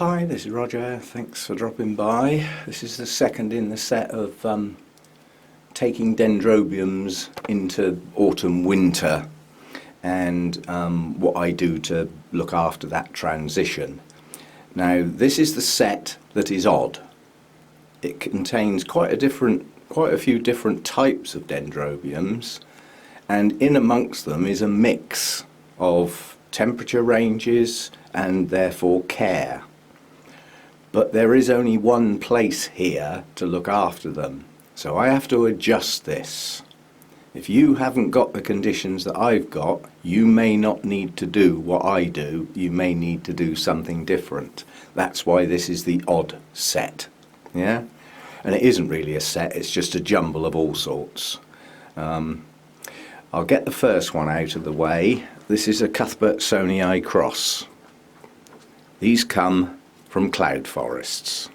Hi, this is Roger. Thanks for dropping by. This is the second in the set of taking Dendrobiums into autumn winter and what I do to look after that transition. Now, this is the set that is odd. It contains quite a few different types of Dendrobiums, and in amongst them is a mix of temperature ranges and therefore care. But there is only one place here to look after them, so I have to adjust this. If you haven't got the conditions that I've got, you may not need to do what I do. You may need to do something different. That's why this is the odd set. Yeah? And it isn't really a set, it's just a jumble of all sorts. I'll get the first one out of the way. This is a Cuthbertsonii cross. These come from cloud forests.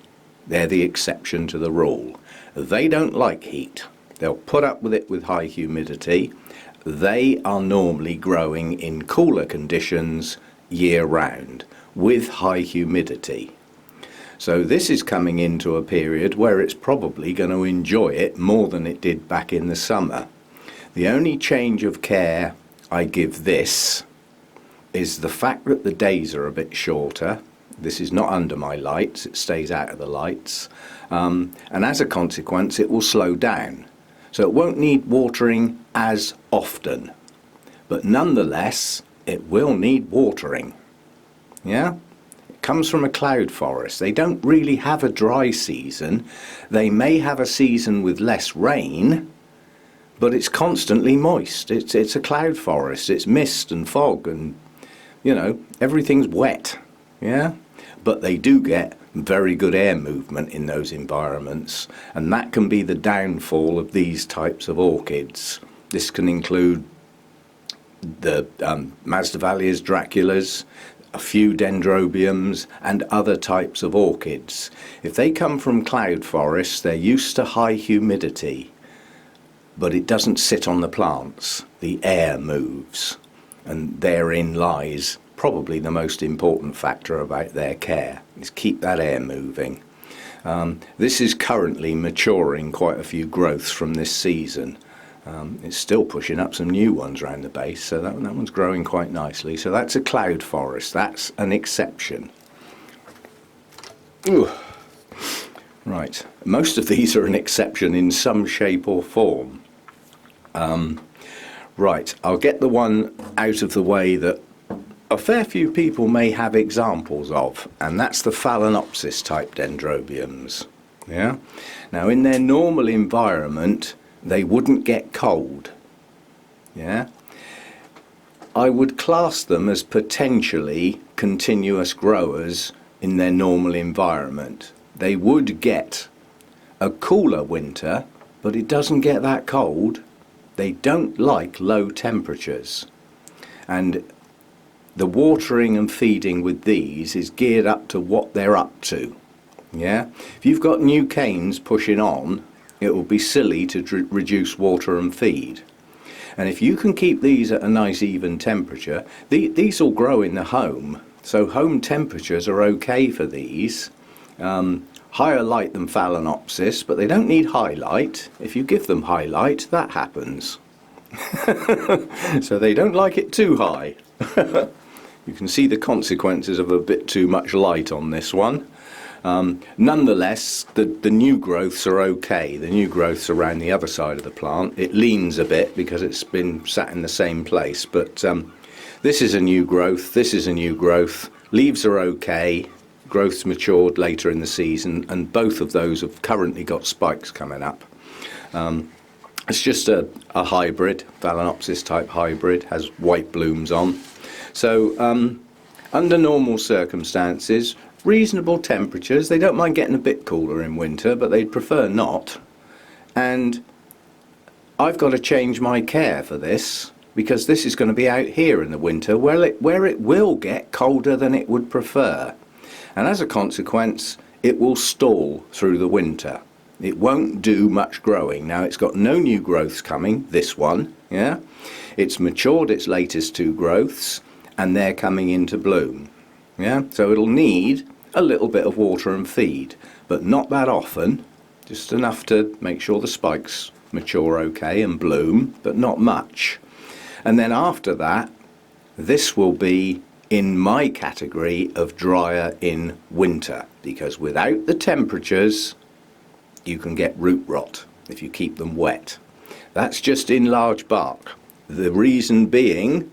They're the exception to the rule. They don't like heat. They'll put up with it with high humidity. They are normally growing in cooler conditions year round with high humidity. So this is coming into a period where it's probably going to enjoy it more than it did back in the summer. The only change of care I give this is the fact that the days are a bit shorter. This is not under my lights, it stays out of the lights, and as a consequence it will slow down. So it won't need watering as often, but nonetheless it will need watering. Yeah? It comes from a cloud forest. They don't really have a dry season. They may have a season with less rain, but it's constantly moist. It's a cloud forest. It's mist and fog and, you know, everything's wet. Yeah? But they do get very good air movement in those environments, and that can be the downfall of these types of orchids. This can include the Masdevallias Draculas, a few Dendrobiums, and other types of orchids. If they come from cloud forests, they're used to high humidity, but it doesn't sit on the plants. The air moves, and therein lies probably the most important factor about their care, is keep that air moving. This is currently maturing quite a few growths from this season. It's still pushing up some new ones around the base, so that one's growing quite nicely. So that's a cloud forest. That's an exception. Ooh. Right, most of these are an exception in some shape or form. Right, I'll get the one out of the way that a fair few people may have examples of, and that's the phalaenopsis type Dendrobiums. Yeah? Now, in their normal environment, they wouldn't get cold. Yeah? I would class them as potentially continuous growers in their normal environment. They would get a cooler winter, but it doesn't get that cold. They don't like low temperatures. And the watering and feeding with these is geared up to what they're up to. Yeah? If you've got new canes pushing on, it will be silly to reduce water and feed. And if you can keep these at a nice even temperature, these will grow in the home. So home temperatures are okay for these. Higher light than phalaenopsis, but they don't need high light. If you give them high light, that happens. So they don't like it too high. You can see the consequences of a bit too much light on this one. Nonetheless, the new growths are okay. The new growths around the other side of the plant. It leans a bit because it's been sat in the same place, but this is a new growth, this is a new growth. Leaves are okay, growth's matured later in the season, and both of those have currently got spikes coming up. It's just a hybrid, phalaenopsis type hybrid, has white blooms on. So under normal circumstances, reasonable temperatures. They don't mind getting a bit cooler in winter, but they'd prefer not. And I've got to change my care for this, because this is going to be out here in the winter where it will get colder than it would prefer. And as a consequence, it will stall through the winter. It won't do much growing. Now, it's got no new growths coming, this one. Yeah, it's matured its latest two growths, and they're coming into bloom. Yeah, so it'll need a little bit of water and feed, but not that often, just enough to make sure the spikes mature okay and bloom, but not much. And then after that, this will be in my category of drier in winter, because without the temperatures you can get root rot if you keep them wet. That's just in large bark. The reason being,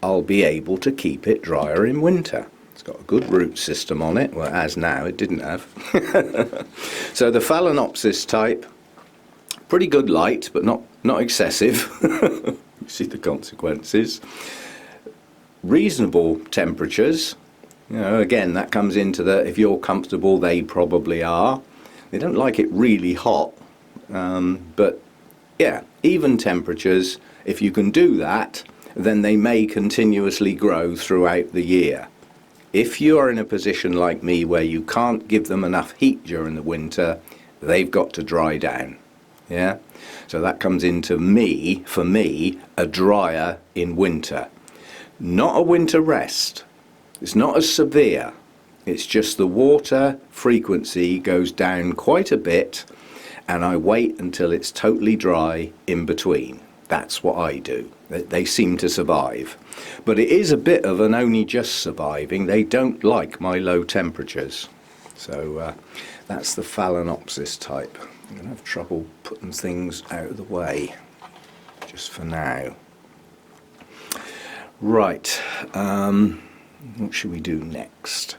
I'll be able to keep it drier in winter. It's got a good root system on it. Well, it has now, it didn't have. So the phalaenopsis type, pretty good light, but not excessive. You see the consequences. Reasonable temperatures. You know, again, that comes into the, if you're comfortable, they probably are. They don't like it really hot, but yeah, even temperatures. If you can do that, then they may continuously grow throughout the year. If you are in a position like me where you can't give them enough heat during the winter, they've got to dry down. Yeah, so that comes into me, for me, a drier in winter. Not a winter rest. It's not as severe. It's just the water frequency goes down quite a bit, and I wait until it's totally dry in between. That's what I do. They seem to survive. But it is a bit of an only just surviving. They don't like my low temperatures. So that's the phalaenopsis type. I'm going to have trouble putting things out of the way, just for now. Right, what should we do next?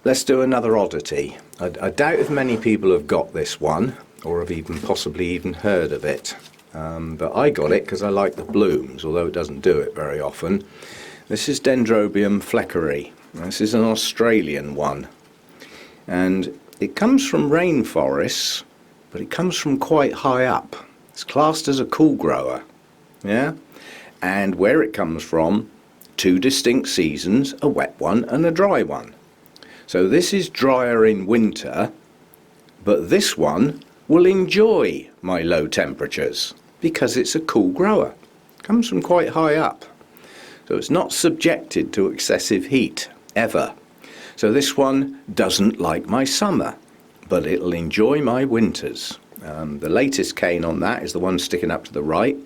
Let's do another oddity. I doubt if many people have got this one, or have even possibly heard of it. But I got it because I like the blooms, although it doesn't do it very often. This is Dendrobium fleckeri. This is an Australian one. And it comes from rainforests, but it comes from quite high up. It's classed as a cool grower. Yeah? And where it comes from, two distinct seasons, a wet one and a dry one. So this is drier in winter, but this one will enjoy my low temperatures because it's a cool grower. It comes from quite high up. So it's not subjected to excessive heat, ever. So this one doesn't like my summer, but it'll enjoy my winters. The latest cane on that is the one sticking up to the right,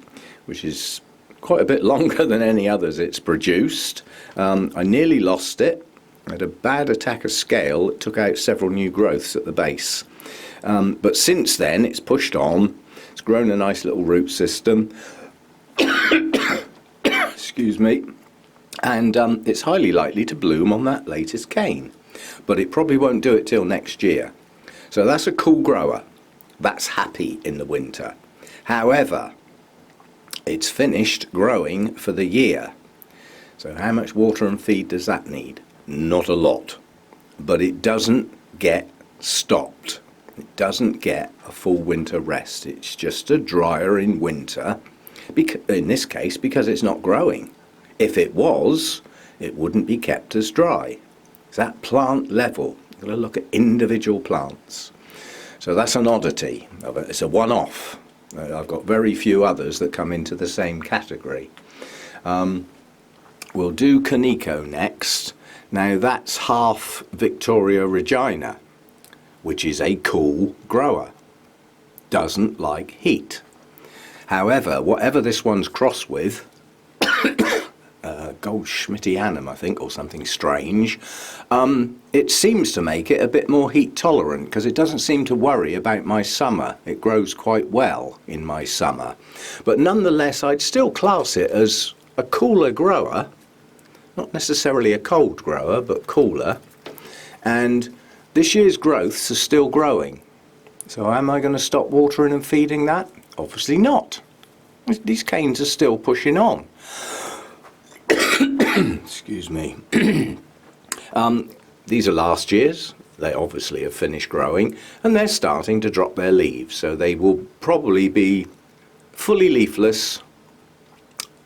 which is quite a bit longer than any others it's produced. I nearly lost it. I had a bad attack of scale that took out several new growths at the base. But since then it's pushed on. It's grown a nice little root system. Excuse me. And it's highly likely to bloom on that latest cane. But it probably won't do it till next year. So that's a cool grower. That's happy in the winter. However, it's finished growing for the year. So how much water and feed does that need? Not a lot. But it doesn't get stopped. It doesn't get a full winter rest. It's just a drier in winter, in this case because it's not growing. If it was, it wouldn't be kept as dry. It's at plant level. You've got to look at individual plants. So that's an oddity. It's a one-off. I've got very few others that come into the same category. We'll do Kuniko next. Now that's half Victoria Regina, which is a cool grower. Doesn't like heat. However, whatever this one's crossed with, Goldschmidtianum, I think, or something strange, it seems to make it a bit more heat tolerant because it doesn't seem to worry about my summer. It grows quite well in my summer. But nonetheless, I'd still class it as a cooler grower, not necessarily a cold grower, but cooler. And this year's growths are still growing. So am I going to stop watering and feeding that? Obviously not. These canes are still pushing on. Excuse me. These are last year's. They obviously have finished growing and they're starting to drop their leaves. So they will probably be fully leafless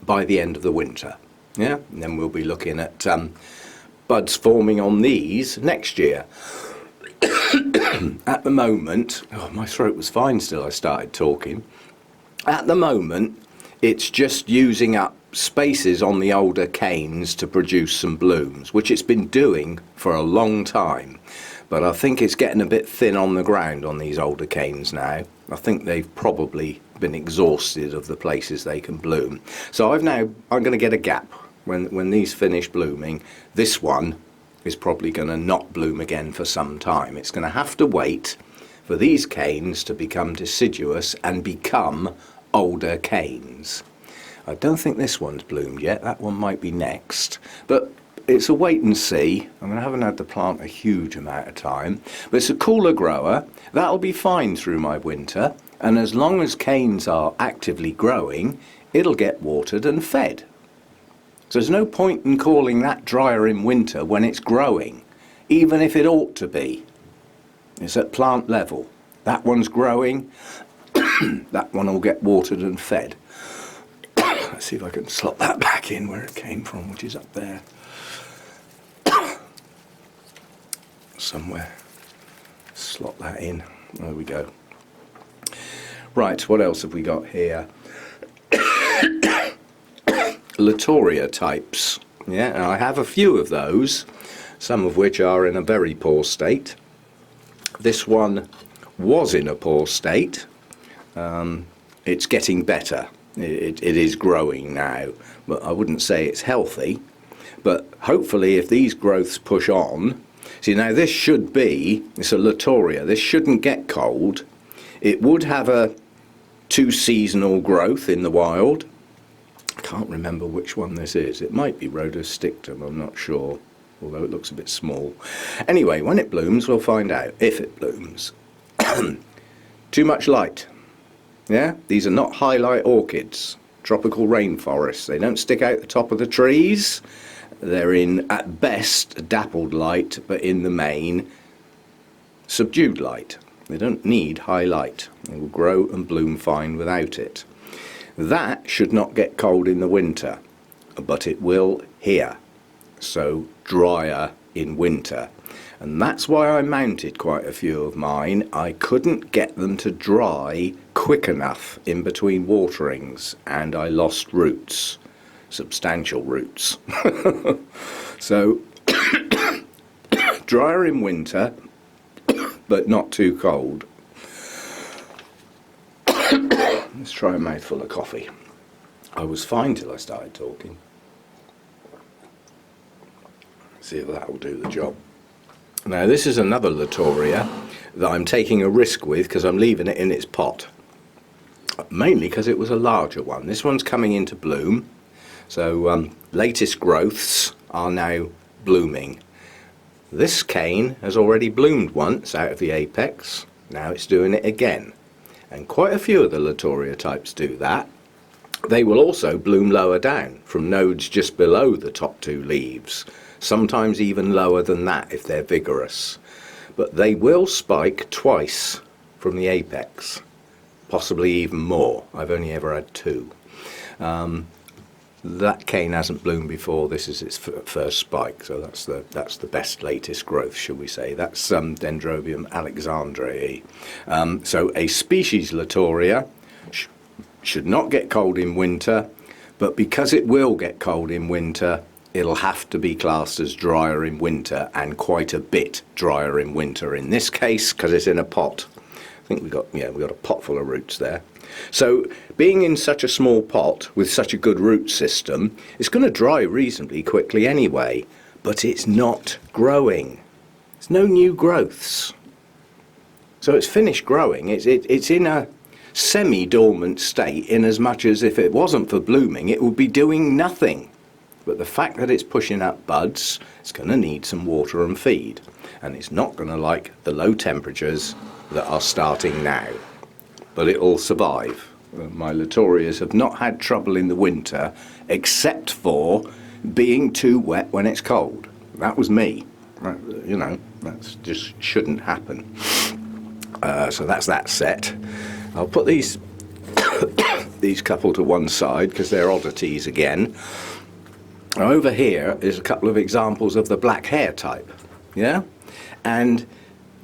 by the end of the winter. Yeah, and then we'll be looking at buds forming on these next year. At the moment, oh, my throat was fine still, I started talking. At the moment, It's just using up spaces on the older canes to produce some blooms, which it's been doing for a long time. But I think it's getting a bit thin on the ground on these older canes now. I think they've probably been exhausted of the places they can bloom. So I'm going to get a gap. When these finish blooming, this one is probably going to not bloom again for some time. It's going to have to wait for these canes to become deciduous and become older canes. I don't think this one's bloomed yet. That one might be next. But it's a wait and see. I mean, I haven't had the plant a huge amount of time. But it's a cooler grower. That'll be fine through my winter. And as long as canes are actively growing, it'll get watered and fed. So there's no point in calling that drier in winter when it's growing, even if it ought to be. It's at plant level. That one's growing, that one will get watered and fed. Let's see if I can slot that back in where it came from, which is up there. Somewhere. Slot that in. There we go. Right, what else have we got here? Latoria types. Yeah, and I have a few of those, some of which are in a very poor state. This one was in a poor state. It's getting better. It is growing now, but I wouldn't say it's healthy. But hopefully if these growths push on, see now this should be, it's a Latoria, this shouldn't get cold. It would have a two-seasonal growth in the wild. I can't remember which one this is. It might be Rhodostictum, I'm not sure, although it looks a bit small. Anyway, when it blooms, we'll find out if it blooms. Too much light. Yeah, these are not highlight orchids, tropical rainforests. They don't stick out the top of the trees. They're in, at best, dappled light, but in the main, subdued light. They don't need high light. They will grow and bloom fine without it. That should not get cold in the winter, but it will here. So drier in winter. And that's why I mounted quite a few of mine. I couldn't get them to dry quick enough in between waterings, and I lost roots, substantial roots. So drier in winter, but not too cold. Let's try a mouthful of coffee. I was fine till I started talking. See if that will do the job. Now this is another Latoria that I'm taking a risk with because I'm leaving it in its pot. Mainly because it was a larger one. This one's coming into bloom. So latest growths are now blooming. This cane has already bloomed once out of the apex. Now it's doing it again. And quite a few of the Latoria types do that. They will also bloom lower down, from nodes just below the top two leaves. Sometimes even lower than that if they're vigorous. But they will spike twice from the apex, possibly even more. I've only ever had two. That cane hasn't bloomed before. This is its first spike, so that's the best latest growth, shall we say. That's Dendrobium alexandriae. So a species Latoria should not get cold in winter, but because it will get cold in winter, it'll have to be classed as drier in winter, and quite a bit drier in winter in this case because it's in a pot. I think we got a pot full of roots there. So being in such a small pot with such a good root system, it's going to dry reasonably quickly anyway, but it's not growing. There's no new growths. So it's finished growing. It's in a semi-dormant state, in as much as if it wasn't for blooming, it would be doing nothing. But the fact that it's pushing up buds, it's going to need some water and feed. And it's not going to like the low temperatures that are starting now. But it'll survive. My Latorias have not had trouble in the winter, except for being too wet when it's cold. That was me. You know, that just shouldn't happen. So that's that set. I'll put these these couple to one side because they're oddities again. Over here is a couple of examples of the black hair type. Yeah? And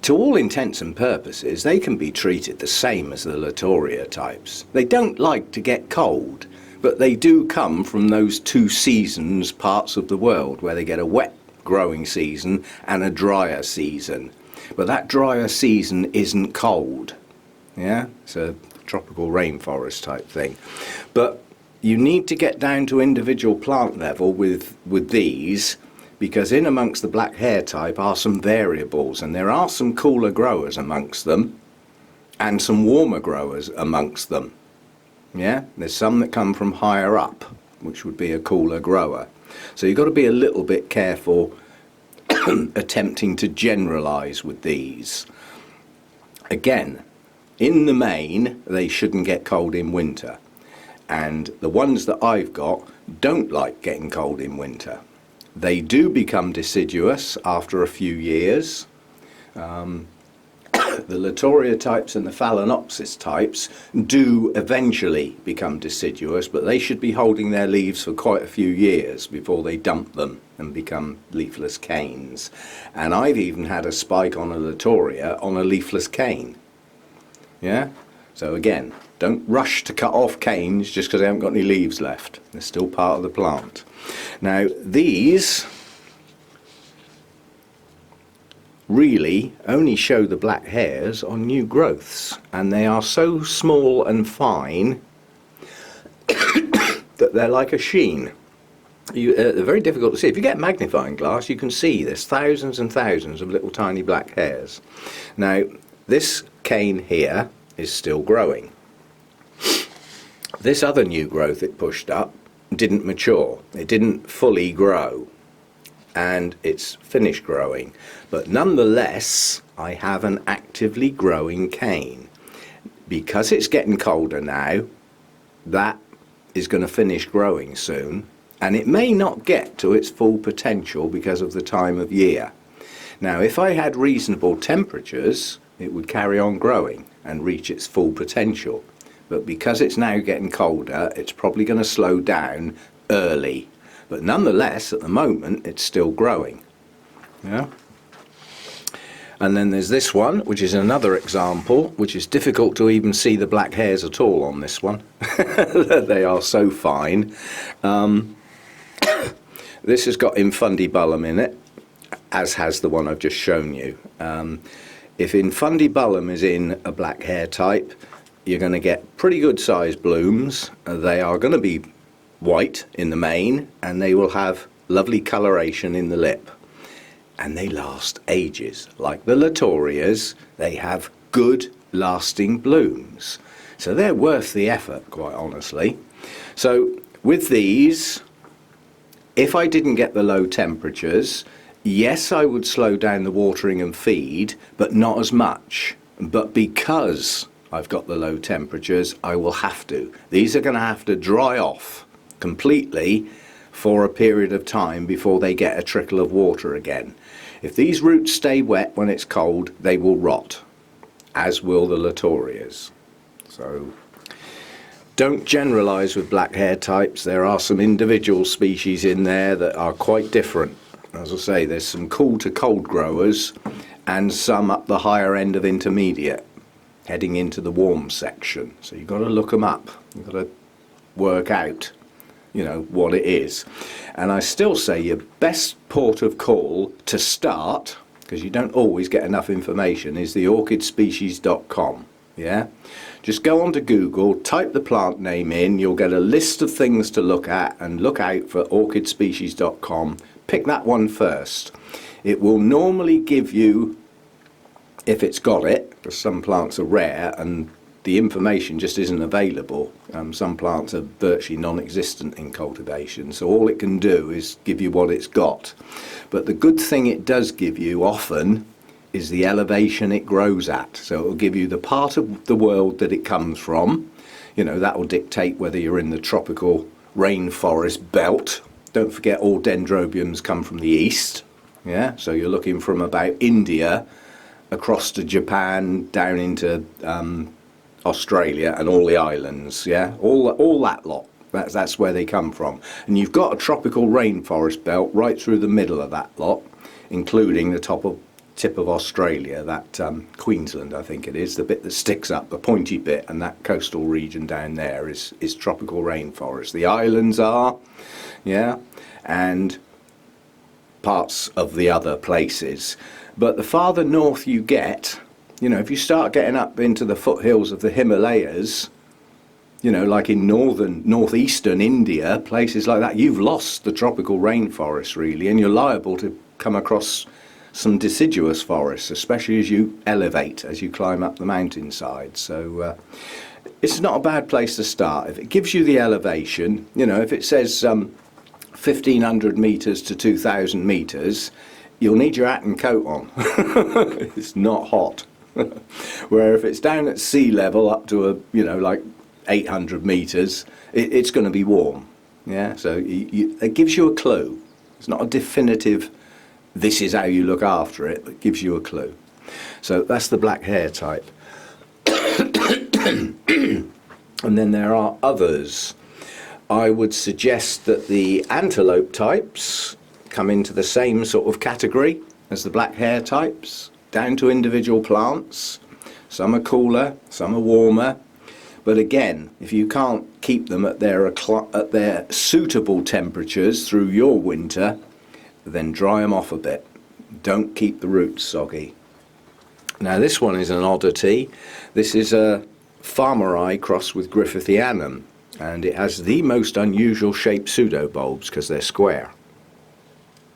to all intents and purposes, they can be treated the same as the Latoria types. They don't like to get cold. But they do come from those two seasons parts of the world where they get a wet growing season and a drier season. But that drier season isn't cold. Yeah, it's a tropical rainforest type thing. But you need to get down to individual plant level with these, because in amongst the black hair type are some variables, and there are some cooler growers amongst them and some warmer growers amongst them. Yeah, there's some that come from higher up, which would be a cooler grower. So you've got to be a little bit careful attempting to generalize with these. Again, in the main, they shouldn't get cold in winter. And the ones that I've got don't like getting cold in winter. They do become deciduous after a few years. The Latoria types and the phalaenopsis types do eventually become deciduous, but they should be holding their leaves for quite a few years before they dump them and become leafless canes. And I've even had a spike on a Latoria on a leafless cane. Yeah? So again, don't rush to cut off canes just because they haven't got any leaves left. They're still part of the plant. Now these really only show the black hairs on new growths, and they are so small and fine that they're like a sheen. They're very difficult to see. If you get a magnifying glass, you can see there's thousands and thousands of little tiny black hairs. Now this cane here is still growing. This other new growth it pushed up didn't mature. It didn't fully grow, and it's finished growing. But nonetheless, I have an actively growing cane. Because it's getting colder now, that is going to finish growing soon, and it may not get to its full potential because of the time of year. Now, if I had reasonable temperatures, it would carry on growing and reach its full potential. But because it's now getting colder, it's probably going to slow down early. But nonetheless, at the moment, it's still growing. Yeah. And then there's this one, which is another example, which is difficult to even see the black hairs at all on this one. They are so fine. This has got infundibulum in it, as has the one I've just shown you. If infundibulum is in a black hair type, you're going to get pretty good sized blooms. They are going to be white in the main, and they will have lovely coloration in the lip, and they last ages. Like the Latorias, they have good lasting blooms, so they're worth the effort, quite honestly. So with these, if I didn't get the low temperatures, yes, I would slow down the watering and feed, but not as much. But because I've got the low temperatures, I will have to. These are going to have to dry off completely for a period of time before they get a trickle of water again. If these roots stay wet when it's cold, they will rot, as will the Latorias. So don't generalize with black hair types. There are some individual species in there that are quite different. As I say, there's some cool to cold growers and some up the higher end of intermediate, heading into the warm section. So you've got to look them up. You've got to work out, you know, what it is. And I still say your best port of call to start, because you don't always get enough information, is the orchidspecies.com. Yeah, just go onto Google, type the plant name in, you'll get a list of things to look at, and look out for orchidspecies.com. Pick that one first. It will normally give you, if it's got it, because some plants are rare and the information just isn't available. Some plants are virtually non-existent in cultivation, so all it can do is give you what it's got. But the good thing it does give you often is the elevation it grows at. So it will give you the part of the world that it comes from. You know, that will dictate whether you're in the tropical rainforest belt. Don't forget, all Dendrobiums come from the east. Yeah, so you're looking from about India across to Japan, down into Australia and all the islands. Yeah, all that lot. That's where they come from. And you've got a tropical rainforest belt right through the middle of that lot, including the tip of Australia, that Queensland, I think it is, the bit that sticks up, the pointy bit, and that coastal region down there is tropical rainforest. The islands are, yeah, and parts of the other places. But the farther north you get, you know, if you start getting up into the foothills of the Himalayas, you know, like in northeastern India, places like that, you've lost the tropical rainforest really, and you're liable to come across some deciduous forests, especially as you elevate, as you climb up the mountainside. So it's not a bad place to start. If it gives you the elevation, you know, if it says 1,500 metres to 2,000 metres, you'll need your hat and coat on. It's not hot. Where if it's down at sea level up to a, you know, like 800 metres, it's going to be warm. Yeah, so it gives you a clue. It's not a definitive, this is how you look after it, but it gives you a clue. So that's the black hair type. And then there are others. I would suggest that the antelope types come into the same sort of category as the black hair types, down to individual plants. Some are cooler, some are warmer. But again, if you can't keep them at their suitable temperatures through your winter, then dry them off a bit. Don't keep the roots soggy. Now this one is an oddity. This is a farmeri crossed with Griffithianum, and it has the most unusual shaped pseudobulbs because they're square.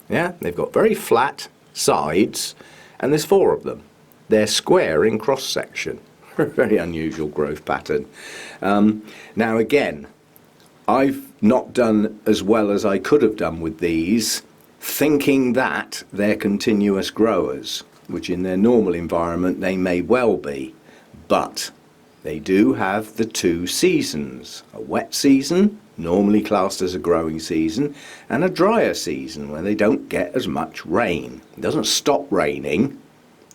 Yeah, they've got very flat sides, and there's 4 of them. They're square in cross section. Very unusual growth pattern. Now again, I've not done as well as I could have done with these, thinking that they're continuous growers, which in their normal environment they may well be, but they do have the 2 seasons, a wet season, normally classed as a growing season, and a drier season where they don't get as much rain. It doesn't stop raining,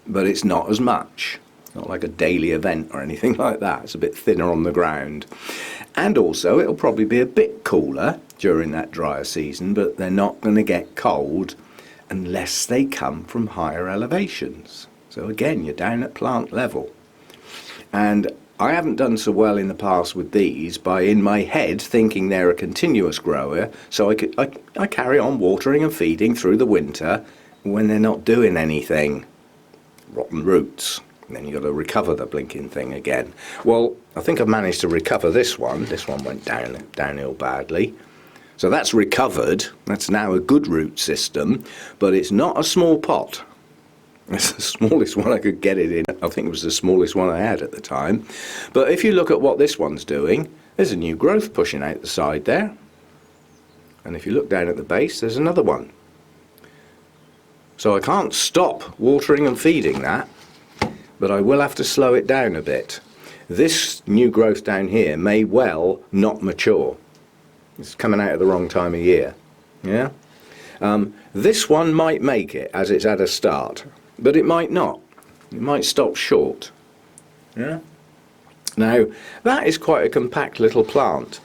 but it's not as much. Not like a daily event or anything like that. It's a bit thinner on the ground. And also it'll probably be a bit cooler during that drier season, but they're not going to get cold unless they come from higher elevations. So again, you're down at plant level. And I haven't done so well in the past with these by, in my head, thinking they're a continuous grower, so I carry on watering and feeding through the winter when they're not doing anything. Rotten roots. And then you've got to recover the blinking thing again. Well, I think I've managed to recover this one. This one went downhill badly. So that's recovered. That's now a good root system, but it's not a small pot. It's the smallest one I could get it in. I think it was the smallest one I had at the time. But if you look at what this one's doing, there's a new growth pushing out the side there. And if you look down at the base, there's another one. So I can't stop watering and feeding that, but I will have to slow it down a bit. This new growth down here may well not mature. It's coming out at the wrong time of year. Yeah. This one might make it as it's at a start, but it might not. It might stop short. Yeah. Now that is quite a compact little plant.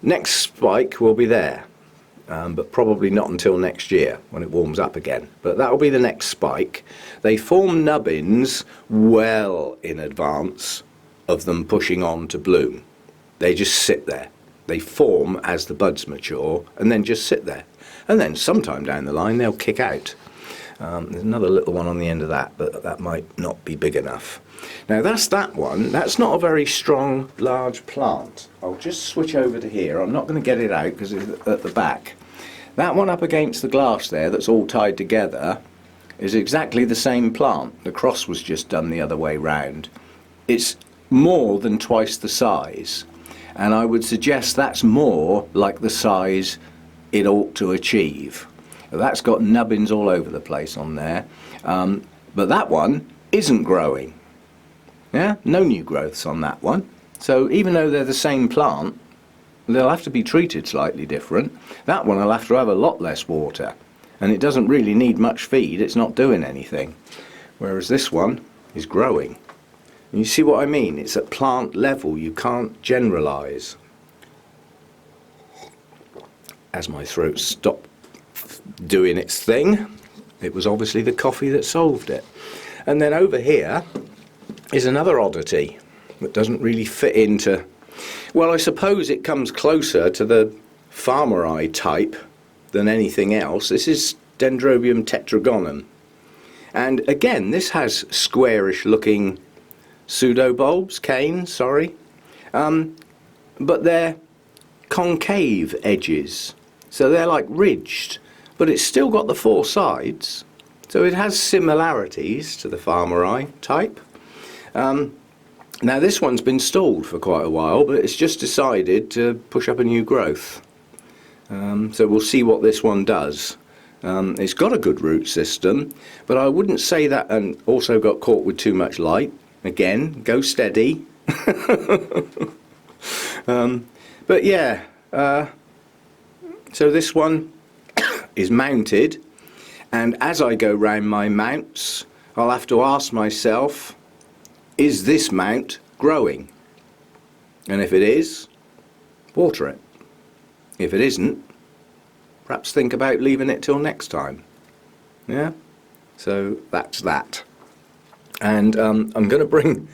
Next spike will be there. But probably not until next year when it warms up again. But that will be the next spike. They form nubbins well in advance of them pushing on to bloom. They just sit there. They form as the buds mature and then just sit there. And then sometime down the line they'll kick out. There's another little one on the end of that, but that might not be big enough. Now that's that one. That's not a very strong, large plant. I'll just switch over to here. I'm not going to get it out because it's at the back. That one up against the glass there that's all tied together is exactly the same plant. The cross was just done the other way round. It's more than twice the size, and I would suggest that's more like the size it ought to achieve. That's got nubbins all over the place on there, but that one isn't growing. Yeah, no new growths on that one. So even though they're the same plant, they'll have to be treated slightly different. That one will have to have a lot less water, and it doesn't really need much feed. It's not doing anything, whereas this one is growing. And you see what I mean? It's at plant level. You can't generalize. As my throat stopped doing its thing, It was obviously the coffee that solved it. And then over here is another oddity that doesn't really fit into... Well, I suppose it comes closer to the phleckeri type than anything else. This is Dendrobium tetragonum. And again, this has squarish looking pseudobulbs, canes, sorry. But they're concave edges. So they're like ridged, but it's still got the four sides. So it has similarities to the phleckeri type. Now this one's been stalled for quite a while, but it's just decided to push up a new growth. So we'll see what this one does. It's got a good root system, but I wouldn't say that, and also got caught with too much light. Again, go steady. But yeah, so this one is mounted, and as I go round my mounts, I'll have to ask myself, is this mount growing? And if it is, water it. If it isn't, perhaps think about leaving it till next time. Yeah? So that's that. And I'm going to bring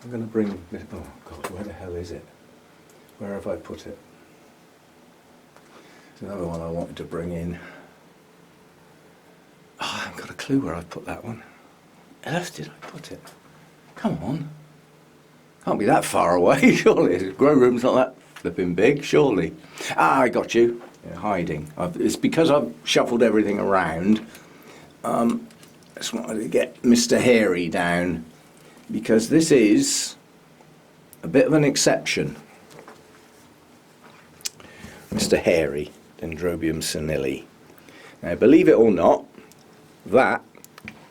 this, oh God, where the hell is it? Where have I put it? There's another one I wanted to bring in. Oh, I haven't got a clue where I've put that one. Where else did I put it? Come on. Can't be that far away, surely. The grow room's not that flipping big, surely. Ah, I got you. Yeah, hiding. It's because I've shuffled everything around. I just wanted to get Mr. Hairy down, because this is a bit of an exception. Mr. Hairy, Dendrobium senile. Now, believe it or not, that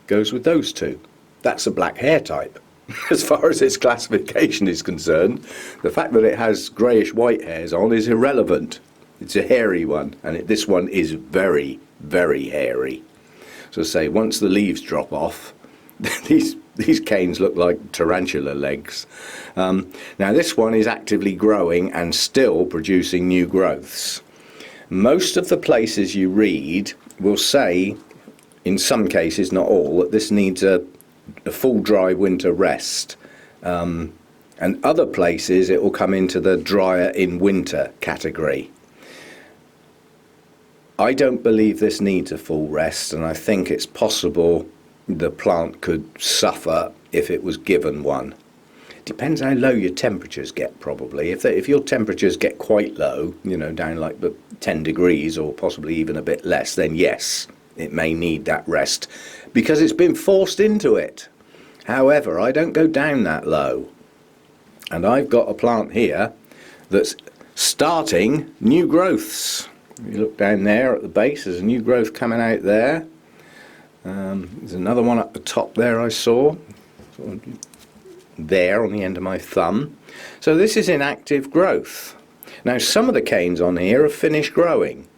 goes with those two. That's a black hair type. As far as its classification is concerned, the fact that it has greyish white hairs on is irrelevant. It's a hairy one, and this one is very, very hairy. So say, once the leaves drop off, these canes look like tarantula legs. Now this one is actively growing and still producing new growths. Most of the places you read will say, in some cases, not all, that this needs a full dry winter rest. And other places it will come into the drier in winter category. I don't believe this needs a full rest, and I think it's possible the plant could suffer if it was given one. Depends how low your temperatures get, probably. If your temperatures get quite low, you know, down like 10 degrees or possibly even a bit less, then yes, it may need that rest because it's been forced into it. However, I don't go down that low. And I've got a plant here that's starting new growths. If you look down there at the base, there's a new growth coming out there. There's another one at the top there I saw, there on the end of my thumb. So this is in active growth. Now some of the canes on here have finished growing,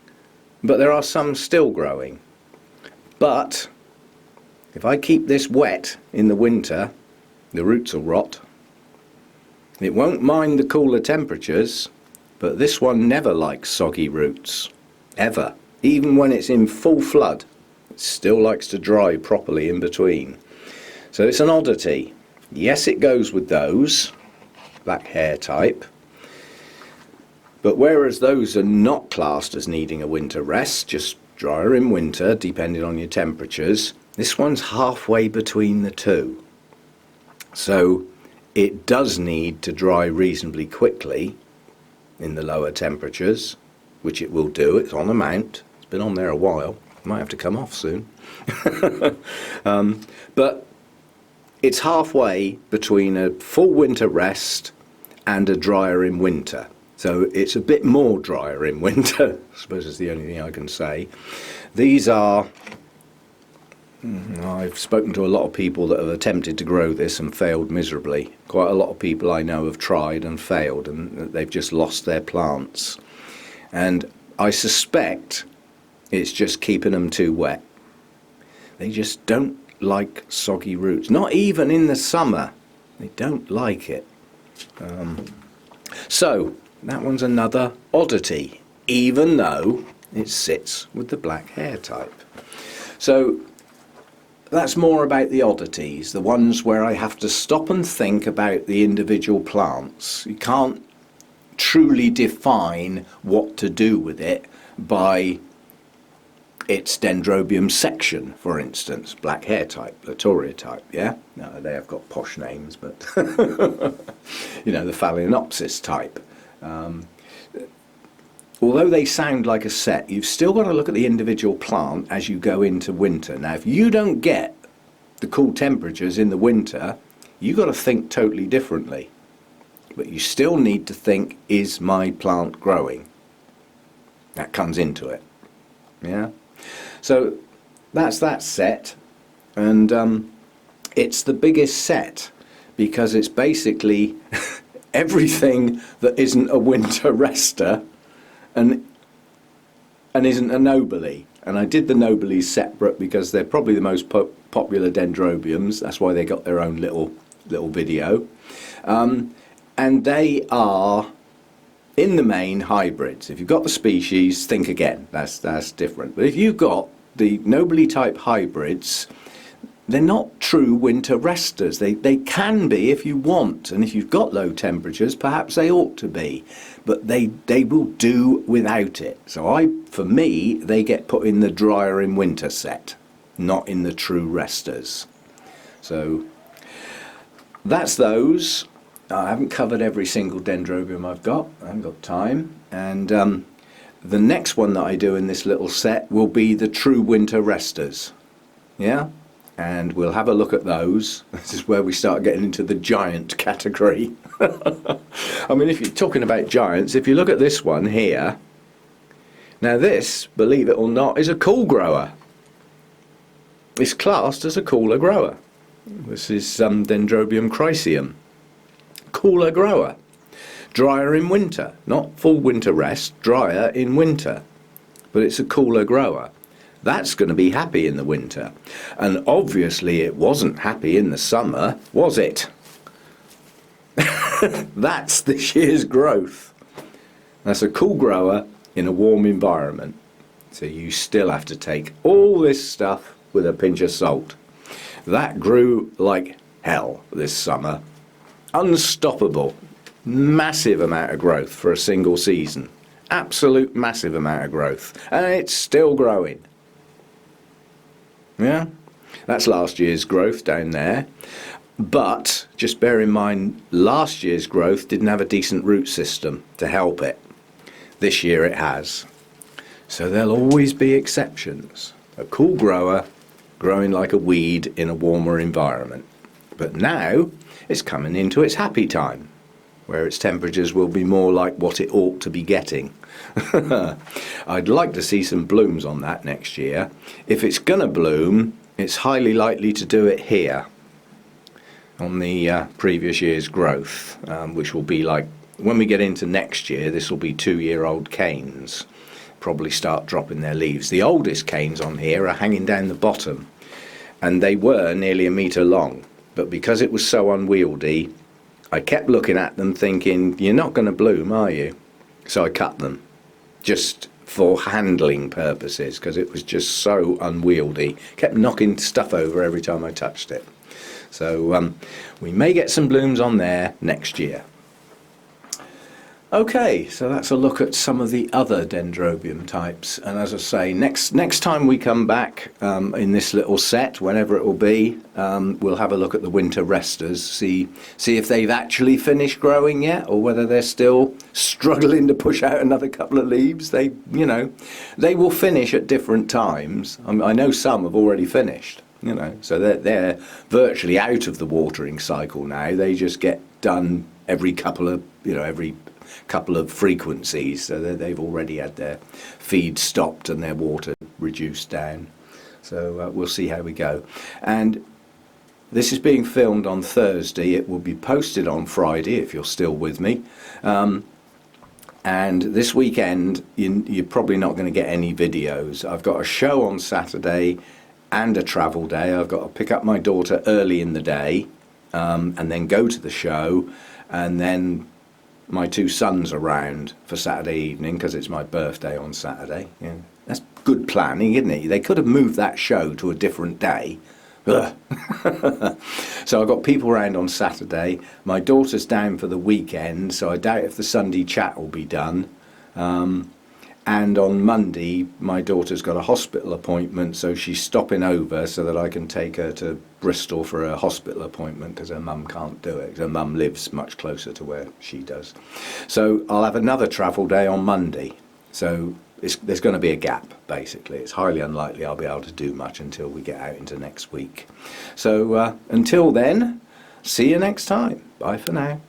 but there are some still growing. But if I keep this wet in the winter, the roots will rot. It won't mind the cooler temperatures, but this one never likes soggy roots, ever. Even when it's in full flood, it still likes to dry properly in between. So it's an oddity. Yes, it goes with those, black hair type, but whereas those are not classed as needing a winter rest, just drier in winter depending on your temperatures, this one's halfway between the two. So it does need to dry reasonably quickly in the lower temperatures, which it will do. It's on a mount. It's been on there a while. Might have to come off soon. But it's halfway between a full winter rest and a drier in winter. So it's a bit more drier in winter, I suppose is the only thing I can say. These are, I've spoken to a lot of people that have attempted to grow this and failed miserably. Quite a lot of people I know have tried and failed, and they've just lost their plants. And I suspect it's just keeping them too wet. They just don't like soggy roots, not even in the summer. They don't like it. So that one's another oddity, even though it sits with the black hair type. So that's more about the oddities, the ones where I have to stop and think about the individual plants. You can't truly define what to do with it by its Dendrobium section, for instance, black hair type, Latoria type, yeah? No, they have got posh names, but you know, the phalaenopsis type. Although they sound like a set, you've still got to look at the individual plant as you go into winter. Now, if you don't get the cool temperatures in the winter, you've got to think totally differently. But you still need to think, is my plant growing? That comes into it. Yeah? So that's that set. And it's the biggest set because it's basically everything that isn't a winter rester and isn't a nobile. And I did the nobiles separate because they're probably the most popular Dendrobiums. That's why they got their own little video. And they are, in the main, hybrids. If you've got the species, think again. That's different. But if you've got the nobile type hybrids, they're not true winter resters. They can be if you want, and if you've got low temperatures, perhaps they ought to be. But they will do without it. So for me, they get put in the drier in winter set, not in the true resters. So that's those. I haven't covered every single Dendrobium I've got. I haven't got time. And the next one that I do in this little set will be the true winter resters. Yeah? And we'll have a look at those. This is where we start getting into the giant category. I mean, if you're talking about giants, if you look at this one here, now this, believe it or not, is a cool grower. It's classed as a cooler grower. This is Dendrobium chryseum. Cooler grower. Drier in winter. Not full winter rest, drier in winter. But it's a cooler grower. That's going to be happy in the winter. And obviously it wasn't happy in the summer, was it? That's this year's growth. That's a cool grower in a warm environment. So you still have to take all this stuff with a pinch of salt. That grew like hell this summer. Unstoppable. Massive amount of growth for a single season. Absolute massive amount of growth. And it's still growing. Yeah, that's last year's growth down there. But just bear in mind, last year's growth didn't have a decent root system to help it. This year it has. So there'll always be exceptions. A cool grower growing like a weed in a warmer environment. But now it's coming into its happy time, where its temperatures will be more like what it ought to be getting. I'd like to see some blooms on that next year. If it's going to bloom, it's highly likely to do it here on the previous year's growth, which will be like, when we get into next year, this will be 2-year-old canes. Probably start dropping their leaves. The oldest canes on here are hanging down the bottom, and they were nearly a metre long. But because it was so unwieldy, I kept looking at them thinking, you're not going to bloom, are you? So I cut them, just for handling purposes, because it was just so unwieldy. Kept knocking stuff over every time I touched it. So we may get some blooms on there next year. Okay, so that's a look at some of the other Dendrobium types. And as I say, next time we come back in this little set, whenever it will be, we'll have a look at the winter resters, see if they've actually finished growing yet, or whether they're still struggling to push out another couple of leaves. They will finish at different times. I know some have already finished, so they're virtually out of the watering cycle now. They just get done every couple of frequencies, so they've already had their feed stopped and their water reduced down. So we'll see how we go. And this is being filmed on Thursday. It will be posted on Friday if you're still with me. And this weekend you're probably not going to get any videos. I've got a show on Saturday and a travel day. I've got to pick up my daughter early in the day and then go to the show, and then my two sons around for Saturday evening because it's my birthday on Saturday. Yeah. That's good planning, isn't it? They could have moved that show to a different day, Ugh. So I've got people around on Saturday. My daughter's down for the weekend, so I doubt if the Sunday chat will be done. And on Monday, my daughter's got a hospital appointment, so she's stopping over so that I can take her to Bristol for a hospital appointment because her mum can't do it. Her mum lives much closer to where she does. So I'll have another travel day on Monday. So there's going to be a gap, basically. It's highly unlikely I'll be able to do much until we get out into next week. So until then, see you next time. Bye for now.